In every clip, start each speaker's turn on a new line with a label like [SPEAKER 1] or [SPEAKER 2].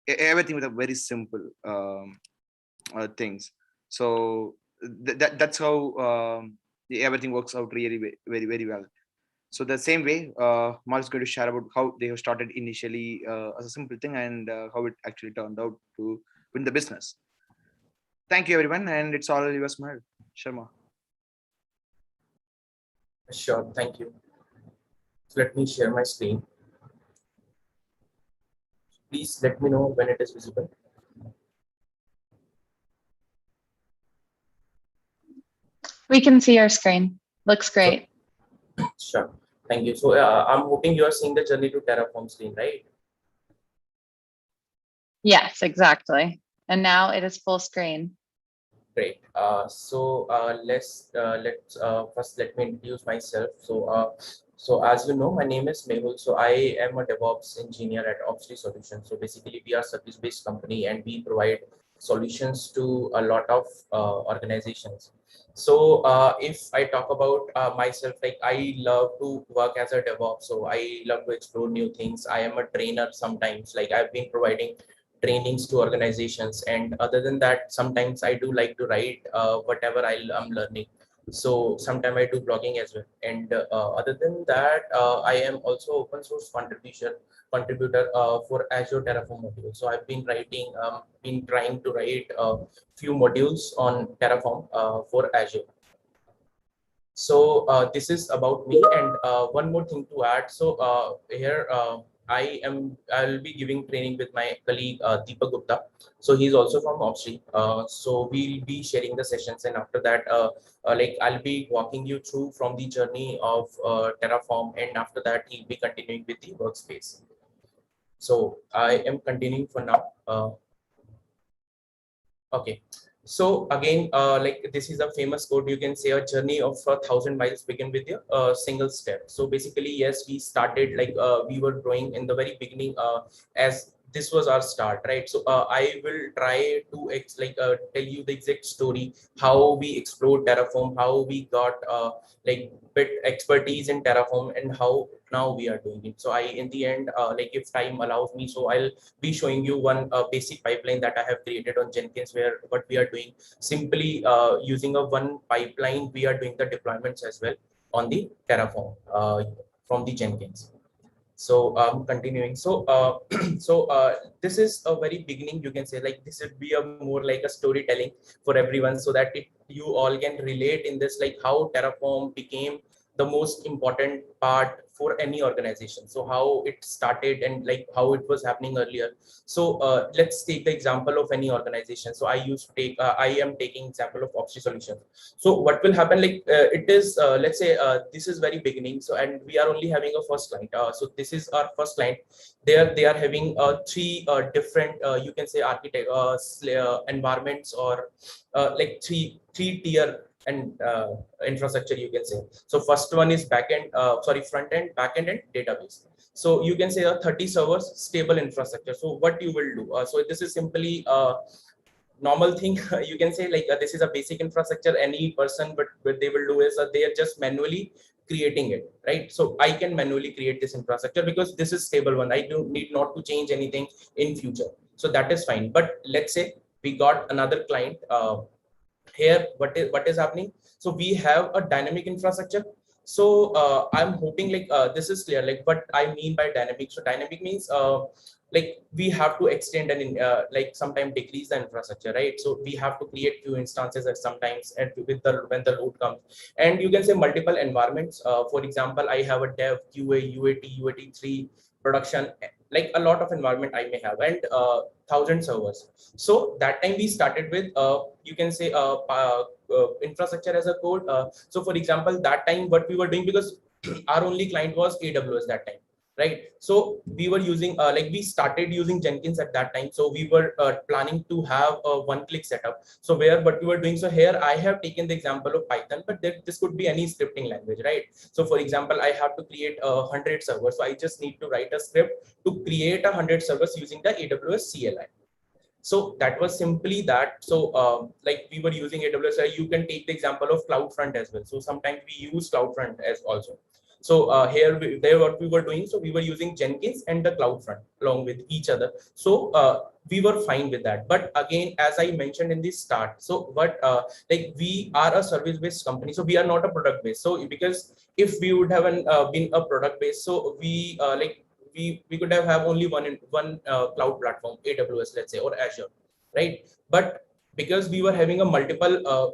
[SPEAKER 1] everything with a very simple things. So that's how everything works out really very very well. So the same way, Mal is going to share about how they have started initially as a simple thing, and how it actually turned out to win the business. Thank you, everyone, and it's all yours, Mal Sharma.
[SPEAKER 2] Sure, thank you. So let me share my screen. Please let me know when it is visible.
[SPEAKER 3] We can see your screen. Looks great.
[SPEAKER 2] Sure, thank you. So I'm hoping you are seeing the journey to Terraform screen, right?
[SPEAKER 3] Yes, exactly. And now it is full screen.
[SPEAKER 2] Great. So let's first let me introduce myself. So as you know, my name is Mehul. So I am a DevOps engineer at Opstree Solutions. So basically, we are a service-based company, and we provide solutions to a lot of organizations. So if I talk about myself, like I love to work as a DevOps. So I love to explore new things. I am a trainer sometimes. Like I've been providing trainings to organizations, and other than that, sometimes I do like to write whatever I'm learning. So sometimes I do blogging as well, and other than that, I am also open source contributor for Azure Terraform module. So I've been been trying to write a few modules on Terraform for Azure. So this is about me, and one more thing to add. So here I'll be giving training with my colleague Deepak Gupta. So he's also from Opstree. So we'll be sharing the sessions, and after that, like I'll be walking you through from the journey of Terraform, and after that he'll be continuing with the workspace. So I am continuing for now. Okay. So again, like this is a famous quote. You can say a journey of 1,000 miles begin with a single step. So basically, yes, we started like we were growing in the very beginning as this was our start, right? So I will try to tell you the exact story, how we explored Terraform, how we got like bit expertise in Terraform, and how now we are doing it. So I, in the end, like if time allows me, so I'll be showing you one basic pipeline that I have created on Jenkins, where what we are doing simply using a one pipeline, we are doing the deployments as well on the Terraform from the Jenkins. So continuing. So this is a very beginning. You can say like this would be a more like a storytelling for everyone, so that you all can relate in this, like how Terraform became the most important part for any organization. So how it started and like how it was happening earlier. So let's take the example of any organization. So I am taking example of Opstree Solutions. So what will happen, like it is let's say this is very beginning. So and we are only having a first client. So this is our first client. They are having three different you can say architect environments, or like three tier and infrastructure, you can say. So first one is front end, back end, and database. So you can say a 30 servers stable infrastructure. So what you will do, so this is simply normal thing. You can say like this is a basic infrastructure. Any person, but what they will do is they are just manually creating it, right? So I can manually create this infrastructure because this is stable one. I don't need not to change anything in future. So that is fine. But let's say we got another client. Here what is happening, so we have a dynamic infrastructure. So I'm hoping like this is clear, like what I mean by dynamic. So dynamic means like we have to extend and like sometimes decrease the infrastructure, right? So we have to create few instances at sometimes, and with the when the load comes, and you can say multiple environments. For example, I have a dev, qa, uat3 production, like a lot of environment I may have, and 1,000 servers. So that time we started with you can say infrastructure as a code. So for example, that time what we were doing, because our only client was AWS that time, right? So we were using like we started using Jenkins at that time. So we were planning to have a one-click setup. So where what we were doing, so here I have taken the example of Python, but this could be any scripting language, right? So for example, I have to create 100 servers, so I just need to write a script to create 100 servers using the AWS CLI. So that was simply that. So like we were using AWS. You can take the example of CloudFront as well. So sometimes we use CloudFront as also. So there what we were doing, so we were using Jenkins and the CloudFront along with each other. So we were fine with that. But again, as I mentioned in the start, so what like we are a service based company, so we are not a product based. So because if we would have been a product based, so we like we could have only one cloud platform, AWS, let's say, or Azure, right? But because we were having a multiple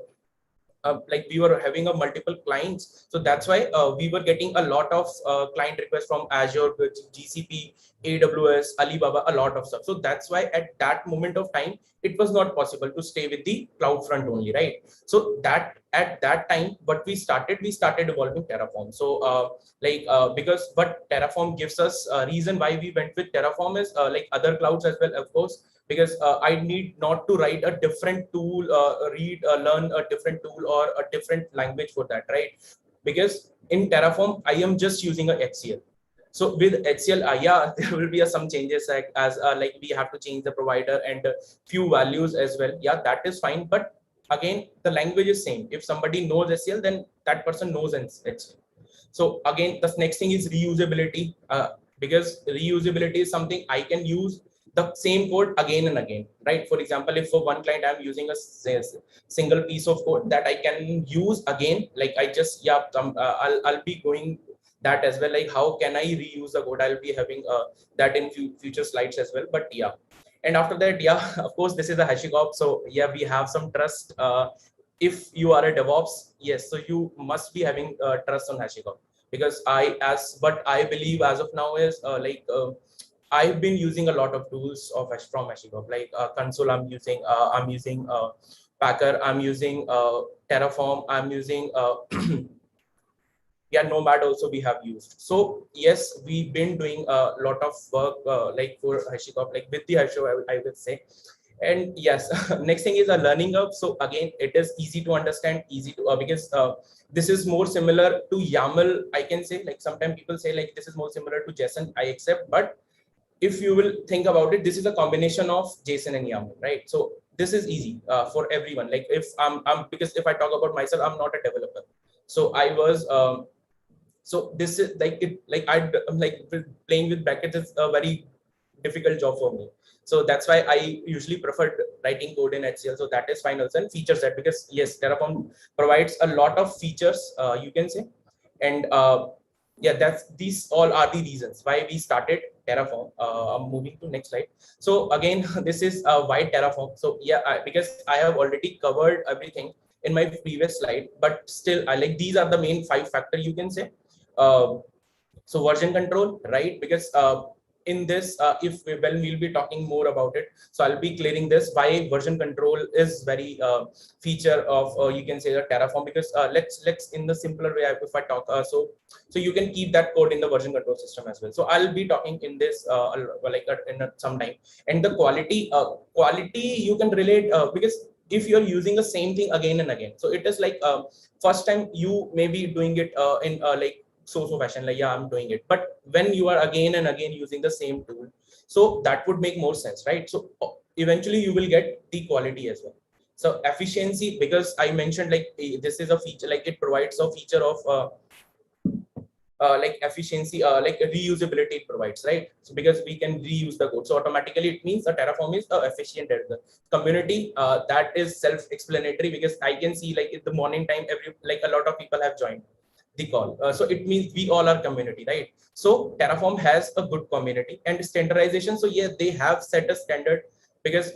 [SPEAKER 2] like we were having a multiple clients, so that's why we were getting a lot of client requests from Azure, GCP, AWS, Alibaba, a lot of stuff. So that's why at that moment of time it was not possible to stay with the cloud front only, right? So that at that time what we started evolving Terraform. So because what Terraform gives us, reason why we went with Terraform is like other clouds as well, of course, because I need not to write a different tool, learn a different tool or a different language for that, right? Because in Terraform, I am just using a HCL. So with HCL, yeah, there will be some changes like we have to change the provider and few values as well. Yeah, that is fine. But again, the language is same. If somebody knows HCL, then that person knows HCL. So again, the next thing is reusability, because reusability is something I can use the same code again and again, right? For example, if for one client I'm using a single piece of code that I can use again, like I just I'll be going that as well, like how can I reuse the code. I'll be having that in future slides as well. But yeah, and after that, yeah, of course, this is a HashiCorp, so yeah, we have some trust. If you are a DevOps, yes, so you must be having trust on HashiCorp, because what I believe as of now is I've been using a lot of tools from HashiCorp, like console. I'm using Packer. I'm using Terraform. I'm using yeah, Nomad also we have used. So yes, we've been doing a lot of work like for HashiCorp, like with the Hashicorp, I would say. And yes, next thing is a learning curve. So again, it is easy to understand, easy to because this is more similar to YAML. I can say, like sometimes people say like this is more similar to JSON. I accept, but if you will think about it, this is a combination of JSON and YAML, right? So this is easy for everyone. Like if I'm because if I talk about myself, I'm not a developer. So I was so this is like it like I'm like playing with brackets is a very difficult job for me. So that's why I usually prefer writing code in HCL. So that is fine also. And feature set, because yes, Terraform provides a lot of features, you can say. And yeah, these all are the reasons why we started Terraform. I'm moving to next slide. So again, this is why Terraform. So yeah, because I have already covered everything in my previous slide, but still I like these are the main 5 factors, you can say. So version control, right? Because in this, we'll be talking more about it. So I'll be clearing this why version control is very feature of you can say the Terraform. Because let's in the simpler way, if I talk so you can keep that code in the version control system as well. So I'll be talking in this some time. And the quality you can relate because if you're using the same thing again and again, so it is like first time you may be doing it in like so fashion, like yeah, I'm doing it. But when you are again and again using the same tool, so that would make more sense, right? So eventually you will get the quality as well. So efficiency, because I mentioned like this is a feature, like it provides a feature of like efficiency, like reusability it provides, right? So because we can reuse the code, so automatically it means the Terraform is efficient at the community. That is self-explanatory, because I can see like in the morning time, like a lot of people have joined the call. So it means we all are community, right? So Terraform has a good community and standardization. So yeah, they have set a standard, because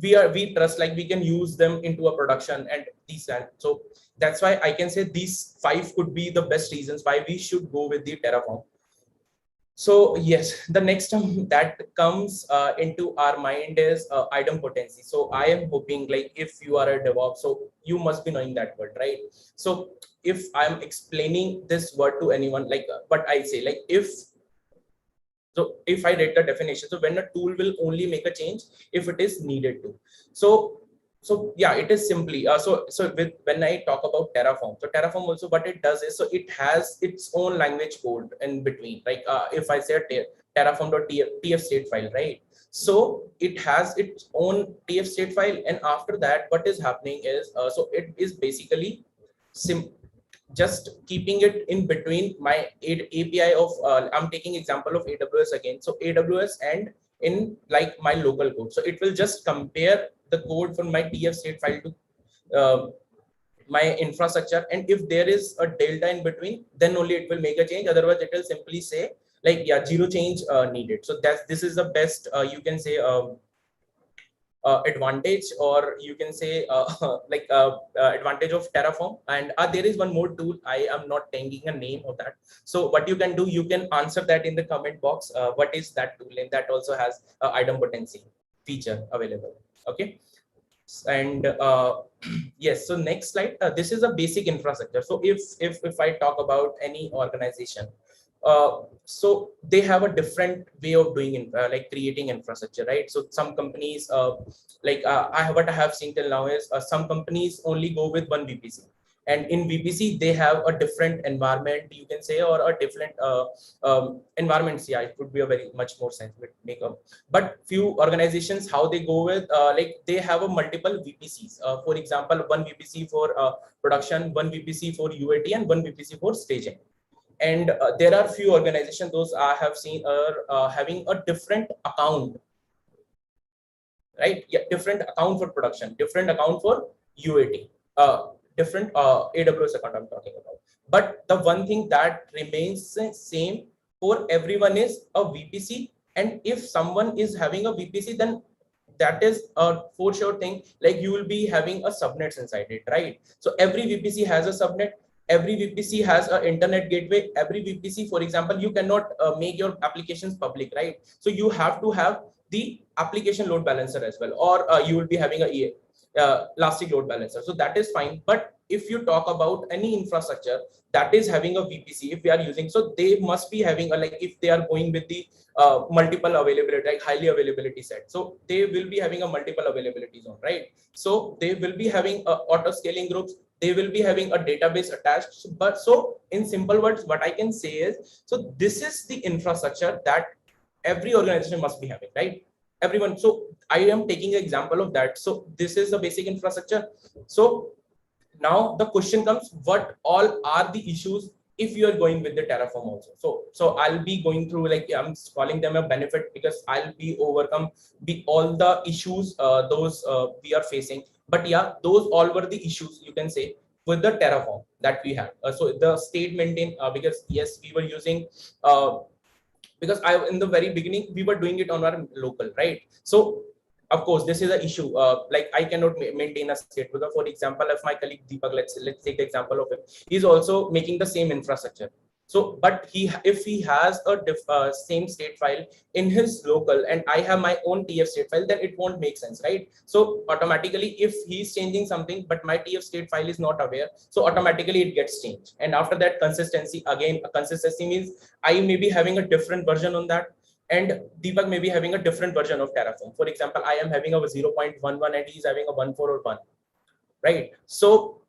[SPEAKER 2] we trust like we can use them into a production and these. And so that's why I can say these 5 could be the best reasons why we should go with the Terraform. So yes, the next term that comes into our mind is idempotency. So I am hoping like if you are a DevOps, so you must be knowing that word, right? So if I'm explaining this word to anyone, like what I say, like if I read the definition, so when a tool will only make a change if it is needed to. So yeah, it is simply so with when I talk about Terraform, so Terraform also what it does is, so it has its own language code in between. Like if I say Terraform.tf state file, right? So it has its own TF state file, and after that, what is happening is so it is basically just keeping it in between my API of I'm taking example of AWS again. So AWS and in like my local code. So it will just compare the code from my TF state file to my infrastructure, and if there is a delta in between, then only it will make a change. Otherwise it will simply say like, yeah, zero change needed. So this is the best you can say advantage, or you can say like advantage of Terraform. And there is one more tool, I am not taking a name of that. So what you can do, you can answer that in the comment box. What is that tool? And that also has idempotency feature available. Okay. And yes, so next slide. This is a basic infrastructure. So if I talk about any organization, so they have a different way of doing like creating infrastructure, right? So some companies like what I have seen till now is some companies only go with one VPC, and in VPC they have a different environment, you can say, or a different environments. Yeah, it would be a very much more sense with makeup. But few organizations, how they go with like they have a multiple VPCs. For example, one VPC for production, one VPC for UAT, and one VPC for staging. And there are few organizations, those I have seen are having a different account, right? Yeah, different account for production, different account for UAT, different AWS account I'm talking about. But the one thing that remains same for everyone is a VPC. And if someone is having a VPC, then that is a for sure thing, like you will be having a subnets inside it, right? So every VPC has a subnet, every VPC has an internet gateway, every VPC, for example, you cannot make your applications public, right? So you have to have the application load balancer as well, or you will be having a elastic load balancer. So that is fine. But if you talk about any infrastructure that is having a VPC, if we are using, so they must be having a, like if they are going with the multiple availability, like highly availability set, so they will be having a multiple availability zone, right? So they will be having auto scaling groups, they will be having a database attached. But so in simple words, what I can say is, so this is the infrastructure that every organization must be having, right? Everyone. So I am taking an example of that. So this is the basic infrastructure. So now the question comes, what all are the issues if you are going with the Terraform also? So I'll be going through, like I'm calling them a benefit, because I'll be overcome all the issues those we are facing. But yeah, those all were the issues, you can say, with the Terraform that we have. So the state maintain, because yes, we were using because in the very beginning we were doing it on our local, right? So of course this is an issue, like I cannot maintain a state. Because for example, if my colleague Deepak, let's take the example of him, he's also making the same infrastructure. So but if he has a same state file in his local, and I have my own TF state file, then it won't make sense, right? So automatically, if he's changing something but my TF state file is not aware, so automatically it gets changed. And after that, consistency, again, consistency means I may be having a different version on that, and Deepak may be having a different version of Terraform. For example, I am having a 0.11 and he's having a 1.4 or 1, right? So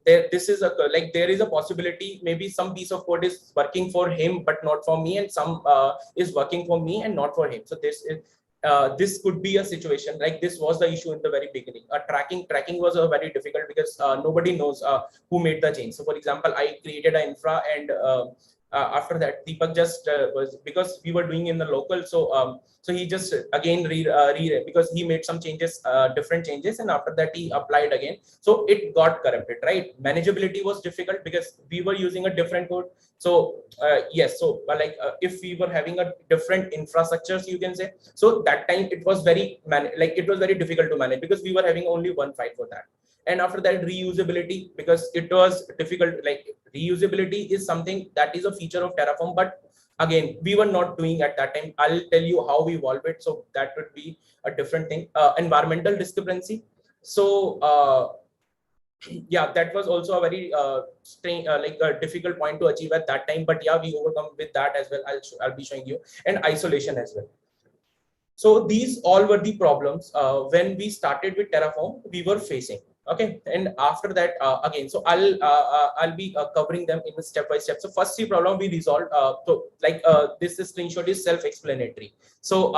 [SPEAKER 2] this is a, like there is a possibility maybe some piece of code is working for him but not for me, and some is working for me and not for him. So this could be a situation like this was the issue in the very beginning. Tracking was very difficult, because nobody knows who made the change. So for example, I created an infra, and after that Deepak just was, because we were doing in the local, so so he just again because he made some changes, different changes, and after that he applied again, so it got corrupted, right? Manageability was difficult because we were using a different code. So yes, so like if we were having a different infrastructures, you can say, so that time it was very it was very difficult to manage, because we were having only one file for that. And after that, reusability, because it was difficult. Like reusability is something that is a feature of Terraform, but again, we were not doing at that time. I'll tell you how we evolved it, so that would be a different thing. Environmental discrepancy. So yeah, that was also a very like a difficult point to achieve at that time, but yeah, we overcome with that as well. I'll be showing you. And isolation as well. So these all were the problems when we started with Terraform we were facing. Okay, and after that again, so I'll be covering them in a step by step. So first 3 problem we resolved. So like this screenshot is self-explanatory. So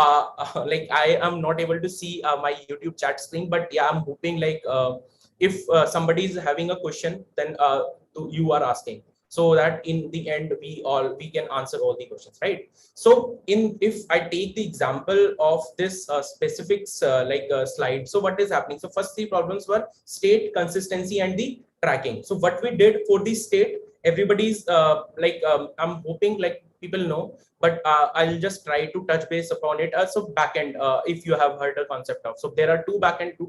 [SPEAKER 2] like I am not able to see my YouTube chat screen, but yeah, I'm hoping like if somebody is having a question, then you are asking. so that in the end we can answer all the questions, right? So if I take the example of this specifics slide, so what is happening? So first three problems were state, consistency, and the tracking. So what we did for the state, everybody's I'm hoping like people know, but I'll just try to touch base upon it. So backend, if you have heard the concept of, so there are two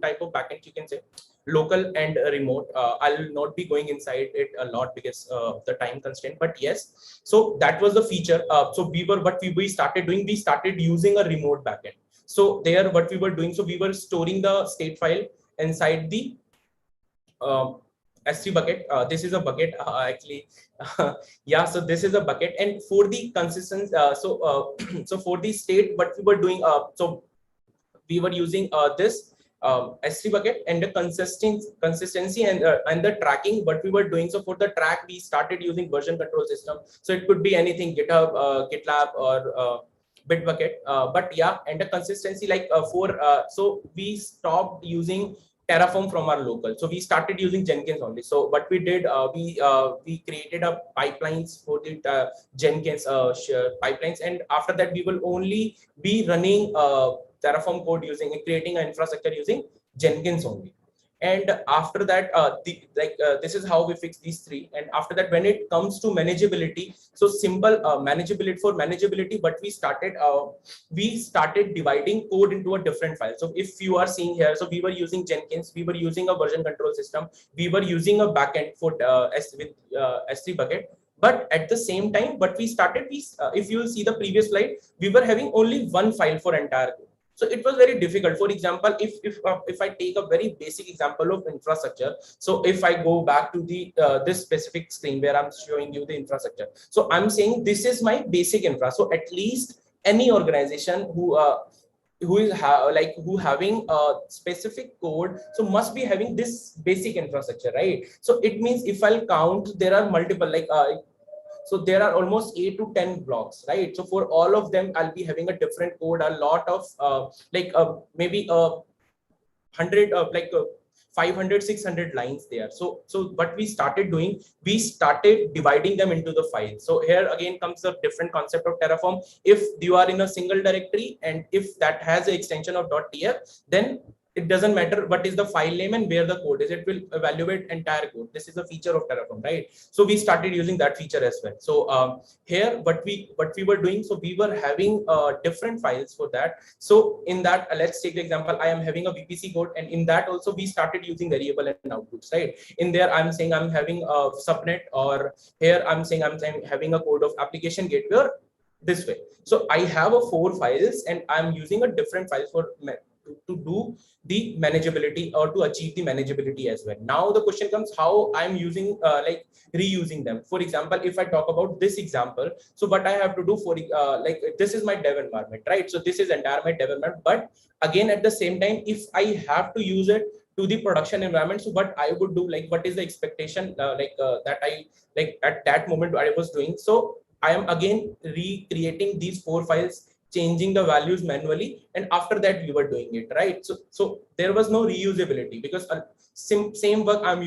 [SPEAKER 2] type of backend, you can say, local and remote. I'll not be going inside it a lot because the time constraint, but yes, so that was the feature. So we started doing, we started using a remote backend. So there what we were doing, so we were storing the state file inside the S3 bucket. This is a bucket actually. Yeah, so this is a bucket, and for the consistency, so for the state, what we were doing, so we were using this S3 bucket, and the consistency and the tracking, what we were doing. So for the track, we started using version control system. So it could be anything, GitHub, GitLab, or Bitbucket. But yeah, and the consistency, like so we stopped using Terraform from our local. So we started using Jenkins only. So what we did, we created a pipelines for the Jenkins pipelines, and after that we will only be running Terraform code using, creating an infrastructure using Jenkins only. And after that, this is how we fix these three. And after that, when it comes to manageability, so simple manageability, for manageability, but we started dividing code into a different file. So if you are seeing here, so we were using Jenkins, we were using a version control system, we were using a backend for S3 bucket. But at the same time, what we started, if you will see the previous slide, we were having only one file for entire code. So it was very difficult. For example, if I take a very basic example of infrastructure, so if I go back to the this specific screen where I'm showing you the infrastructure, so I'm saying this is my basic infra. So at least any organization who is having a specific code, so must be having this basic infrastructure, right? So it means if I'll count, there are multiple so there are almost 8 to 10 blocks, right? So for all of them, I'll be having a different code, a lot of maybe 100 500, 600 lines there. So what we started doing, we started dividing them into the files. So here again comes the different concept of Terraform. If you are in a single directory, and if that has an extension of .tf, then it doesn't matter what is the file name and where the code is, it will evaluate entire code. This is a feature of Terraform, right? So we started using that feature as well. So here what we were doing, so we were having different files for that. So in that, let's take the example, I am having a VPC code, and in that also we started using variable and outputs, right? In there I'm saying I'm having a subnet, or here I'm saying I'm having a code of application gateway, this way. So I have 4 files, and I'm using a different file for to do the manageability, or to achieve the manageability as well. Now the question comes, how I'm using reusing them. For example, if I talk about this example, so what I have to do for this is my dev environment, right? So this is entire my dev environment, but again at the same time, if I have to use it to the production environment, so what I would do, what is the expectation that I at that moment I was doing. So I am again recreating these 4 files, changing the values manually, and after that we were doing it, right? So there was no reusability, because same work I'm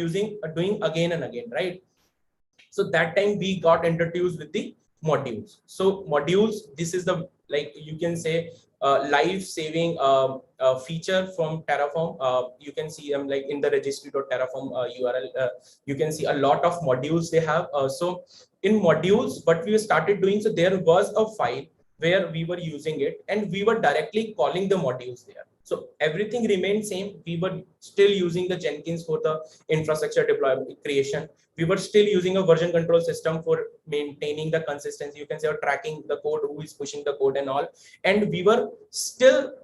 [SPEAKER 2] doing again and again, right? So that time we got introduced with the modules. So modules, this is the, you can say, life-saving feature from Terraform. You can see them in the registry.terraform URL. You can see a lot of modules they have. So in modules, what we started doing, so there was a file where we were using it, and we were directly calling the modules there. So everything remained same. We were still using the Jenkins for the infrastructure deployment creation. We were still using a version control system for maintaining the consistency, you can say, or tracking the code, who is pushing the code and all. And we were still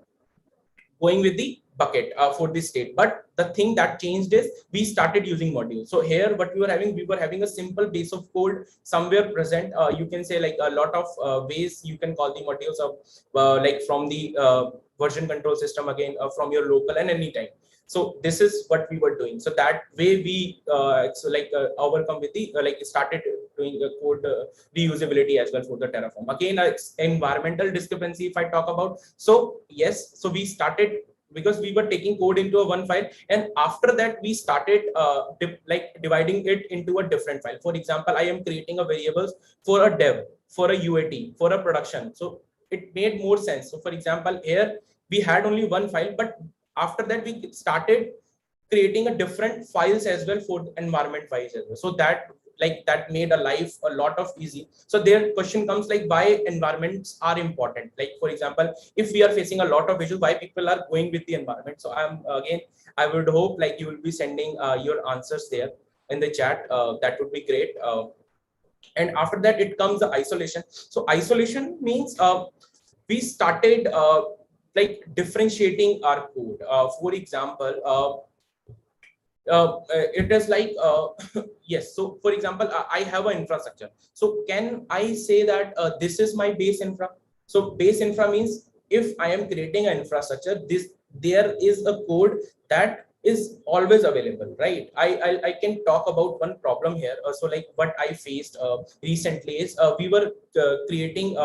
[SPEAKER 2] going with the bucket for this state. But the thing that changed is we started using modules. So here what we were having a simple base of code somewhere present. You can say a lot of ways you can call the modules of from the version control system, again from your local and anytime. So this is what we were doing. So that way we overcome with the started doing the code reusability as well for the Terraform. Again, environmental discrepancy, if I talk about, so yes, so we started because we were taking code into a one file, and after that we started dividing it into a different file. For example, I am creating a variables for a dev, for a UAT, for a production. So it made more sense. So for example, here we had only one file, but after that we started creating a different files as well for environment wise as well. So that made a life a lot of easy. So their question comes like, why environments are important? Like for example, if we are facing a lot of issues, why people are going with the environment? So I would hope like you will be sending your answers there in the chat. That would be great. And after that it comes the isolation. So isolation means we started like differentiating our code. For example, it is like yes. So for example, I have an infrastructure. So can I say that this is my base infra? So base infra means if I am creating an infrastructure, there is a code that is always available, right? I can talk about one problem here. So like what I faced recently is we were creating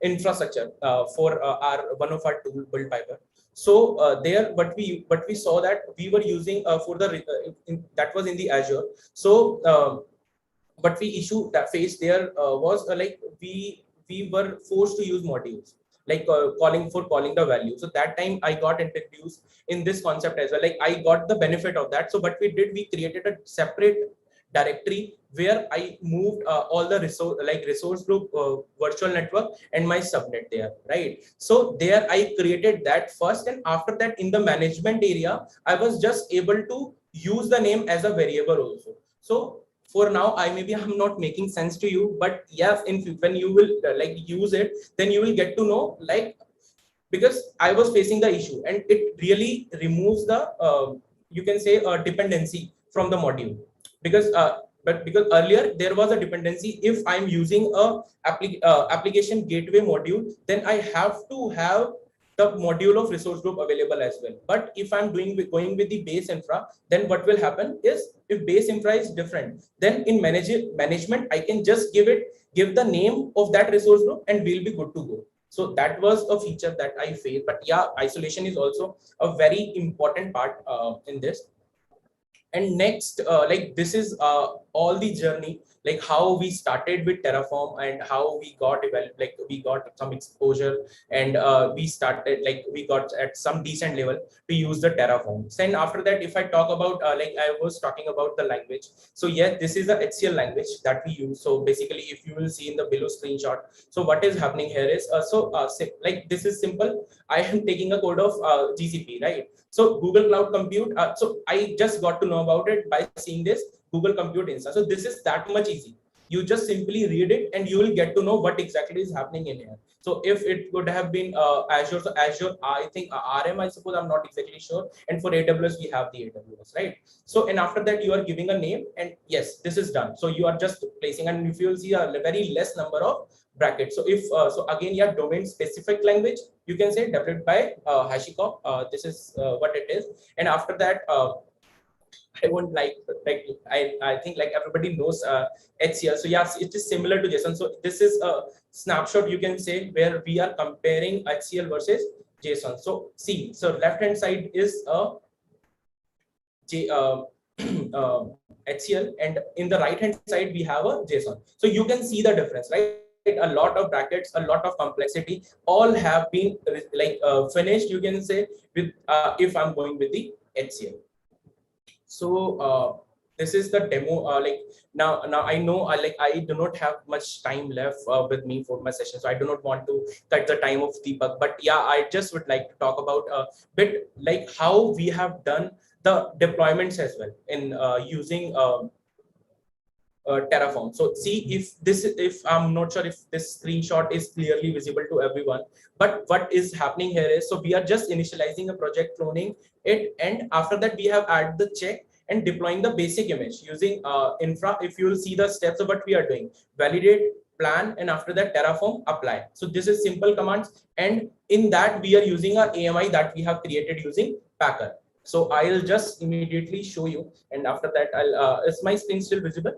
[SPEAKER 2] infrastructure for our one of our tool build piper. So there what we saw that we were using for the that was in the Azure. So what we issue that faced there was like we were forced to use modules, like calling the value. So that time I got introduced in this concept as well. Like I got the benefit of that. So what we did, we created a separate directory where I moved all the resource group, virtual network, and my subnet there, right? So there I created that first, and after that in the management area, I was just able to use the name as a variable also. So for now, I'm not making sense to you, but yes, when you will like use it, then you will get to know, like, because I was facing the issue, and it really removes the you can say dependency from the module. Because because earlier there was a dependency. If I'm using a application gateway module, then I have to have the module of resource group available as well. But if I'm going with the base infra, then what will happen is, if base infra is different, then in management I can just give the name of that resource group, and we'll be good to go. So that was a feature that I faced. But yeah, isolation is also a very important part in this. And next, like this is all the journey, like how we started with Terraform and how we got like we got some exposure, and we started like we got at some decent level to use the Terraform. Then after that, if I talk about like I was talking about the language. So yeah, this is the HCL language that we use. So basically, if you will see in the below screenshot, so what is happening here is like this is simple. I am taking a code of GCP, right? So Google Cloud Compute. So I just got to know about it by seeing this Google Compute instance. So this is that much easy. You just simply read it, and you will get to know what exactly is happening in here. So if it would have been Azure, so Azure, I think RM, I suppose, I'm not exactly sure. And for AWS, we have the AWS, right? So, and after that, you are giving a name, and yes, this is done. So you are just placing, and if you will see a very less number of brackets. So if so again, yeah, domain specific language, you can say developed by HashiCorp. This is what it is. And after that, I won't like I think like everybody knows HCL. So yes, it is similar to JSON. So this is a snapshot, you can say, where we are comparing HCL versus JSON. So see, so left hand side is a HCL, and in the right hand side we have a JSON. So you can see the difference, right? A lot of brackets, a lot of complexity, all have been like finished, you can say, with if I'm going with the HCL. So this is the demo. Like now I know I do not have much time left with me for my session, so I do not want to cut the time of Deepak. But yeah, I just would like to talk about a bit like how we have done the deployments as well in using Terraform. So see if I'm not sure if this screenshot is clearly visible to everyone, but what is happening here is, so we are just initializing a project, cloning it, and after that we have added the check and deploying the basic image using infra. If you will see the steps of what we are doing: validate, plan, and after that Terraform, apply. So this is simple commands, and in that we are using our AMI that we have created using Packer. So I'll just immediately show you, and after that I'll is my screen still visible?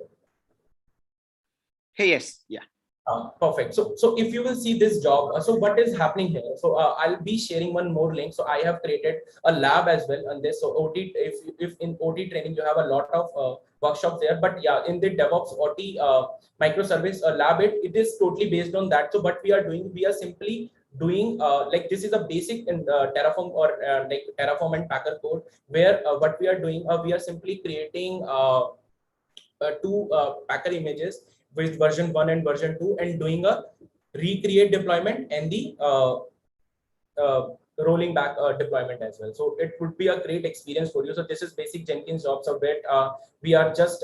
[SPEAKER 1] Hey, yes, yeah.
[SPEAKER 2] Perfect. So if you will see this job, so what is happening here? So I'll be sharing one more link. So I have created a lab as well on this. So OT, if in OT training you have a lot of workshops there, but yeah, in the DevOps OT microservice lab, it is totally based on that. So what we are doing, we are simply doing like this is a basic in Terraform or like Terraform and Packer code, where what we are doing, we are simply creating two Packer images with version 1 and version 2 and doing a recreate deployment and the rolling back deployment as well. So it would be a great experience for you. So this is basic Jenkins jobs of it. We are just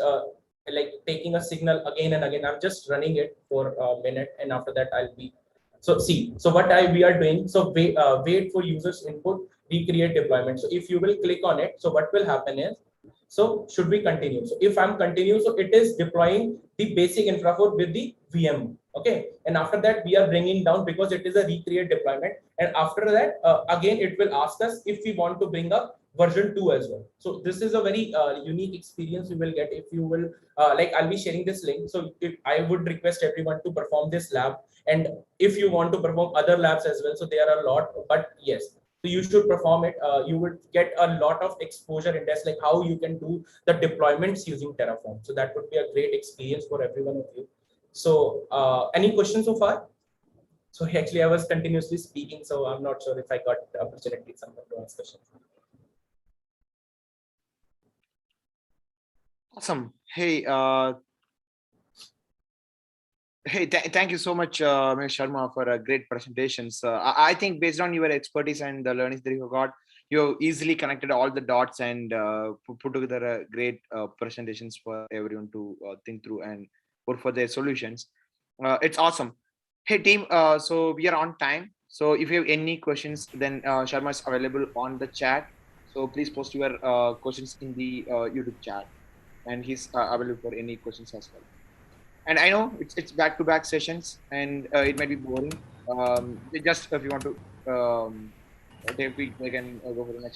[SPEAKER 2] like taking a signal again and again. I'm just running it for a minute, and after that I'll be. So see, so what we are doing. So wait for users input, recreate deployment. So if you will click on it, so what will happen is, so should we continue? So if I'm continue, so it is deploying the basic infra code with the VM. Okay. And after that, we are bringing down because it is a recreate deployment. And after that, again, it will ask us if we want to bring up version 2 as well. So this is a very unique experience you will get if you will, like I'll be sharing this link. So if I would request everyone to perform this lab. And if you want to perform other labs as well, so there are a lot, but yes, so you should perform it. You would get a lot of exposure in this, like how you can do the deployments using Terraform. So that would be a great experience for every one of you. So any questions so far? So actually I was continuously speaking, so I'm not sure if I got the opportunity someone to ask questions.
[SPEAKER 1] Awesome. Hey, thank you so much, Ms. Sharma, for a great presentations. I think based on your expertise and the learnings that you got, you easily connected all the dots and put together a great presentations for everyone to think through and put for their solutions. It's awesome. Hey team, so we are on time. So if you have any questions, then Sharma is available on the chat. So please post your questions in the YouTube chat, and he's available for any questions as well. And I know it's back-to-back sessions, and it might be boring. Just if you want to take a quick break and go for the next